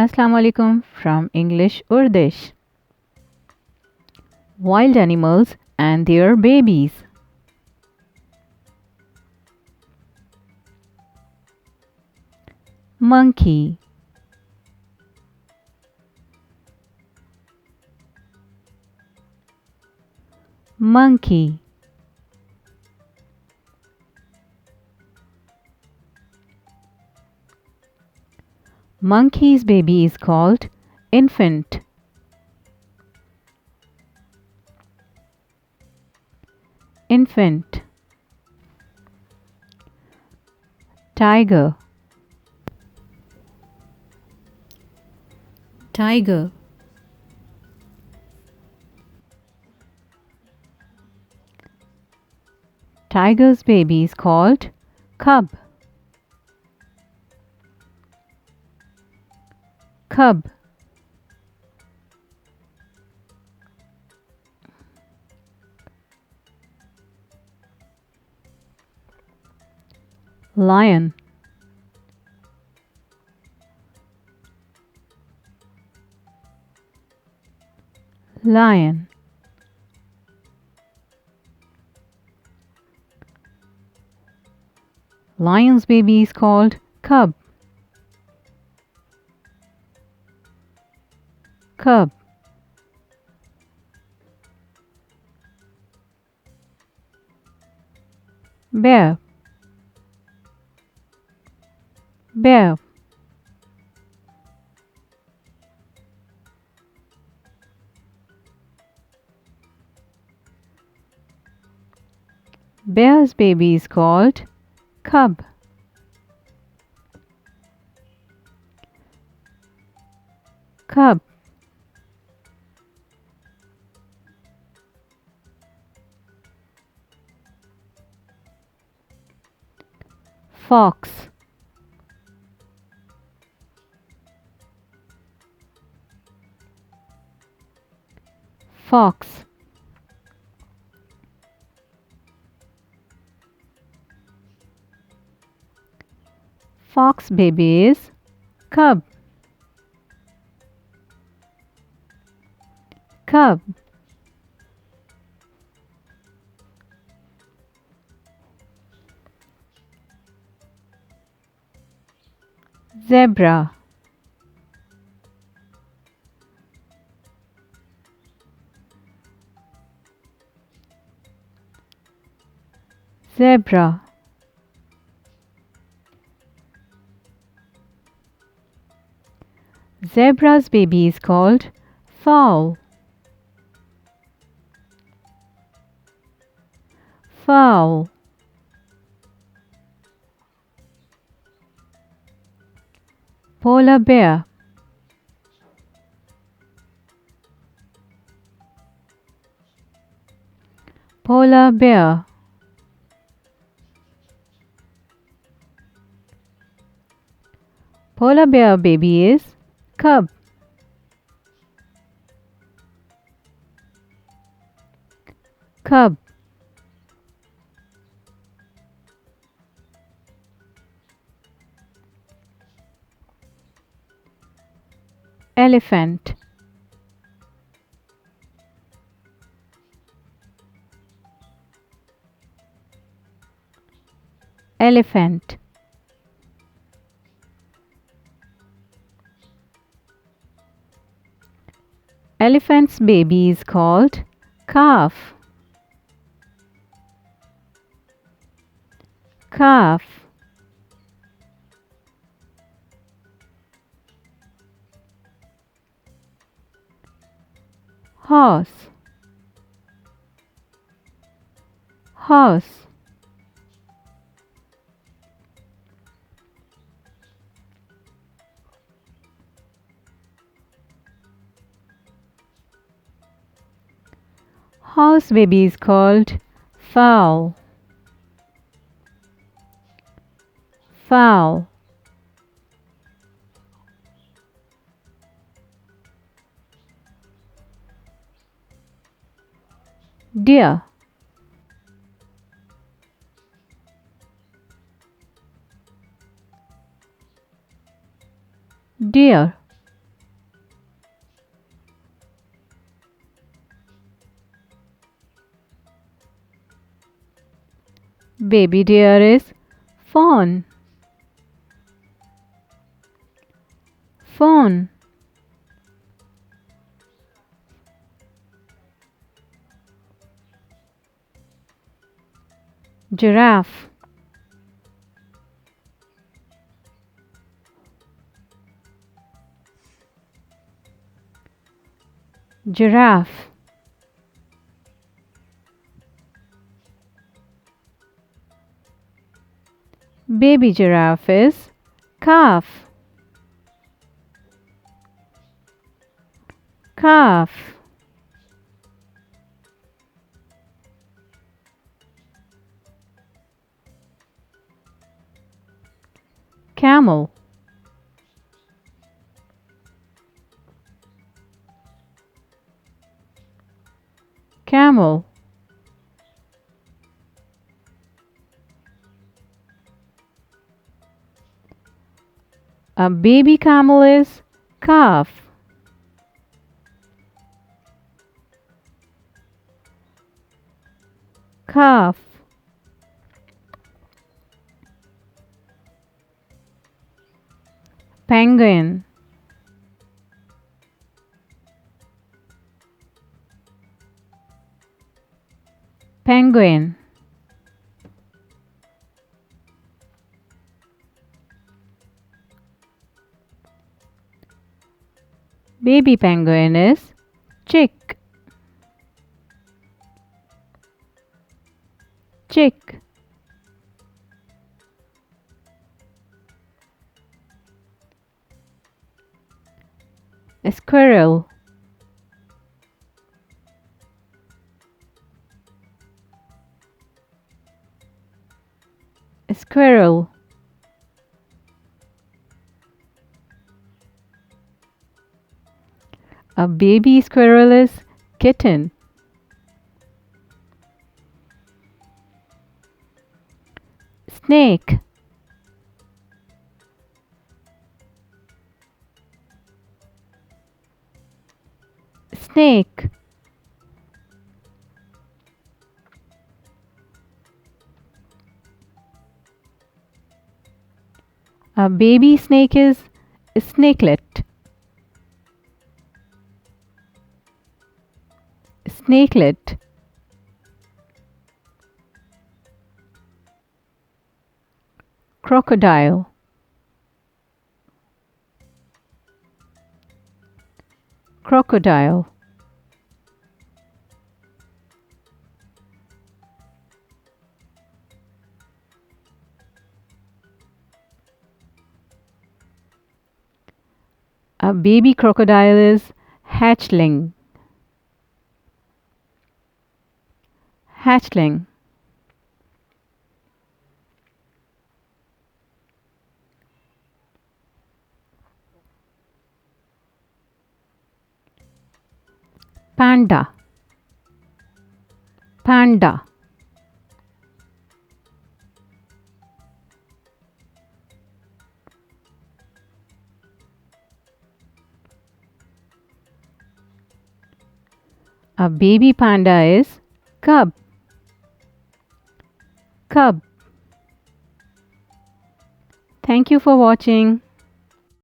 Assalamu alaikum from English Urdish. Wild animals and their babies. Monkey, monkey. Monkey's baby is called infant. Infant. Tiger, tiger. Tiger's baby is called cub. Cub. Lion, lion. Lion's baby is called cub. Cub. Bear, bear. Bear's baby is called cub. Cub. Fox, fox. Fox baby is cub. Cub. Zebra, zebra. Zebra's baby is called fowl. Fowl. Polar bear, polar bear. Polar bear baby is cub. Cub. Elephant, elephant. Elephant's baby is called calf. Calf. Horse, horse. Horse baby is called fowl. Fowl. Deer, deer. Baby deer is fawn. Fawn. Giraffe. Giraffe. Baby giraffe is calf. Calf. Camel. Camel. A baby camel is calf. Calf. Penguin. Penguin. Baby penguin is chick. Chick. A squirrel. A squirrel. A baby squirrel is kitten. Snake. Snake. A baby snake is a snakelet. Snakelet. Crocodile. Crocodile. A baby crocodile is hatchling. Hatchling. Panda. Panda. A baby panda is cub. Cub. Thank you for watching.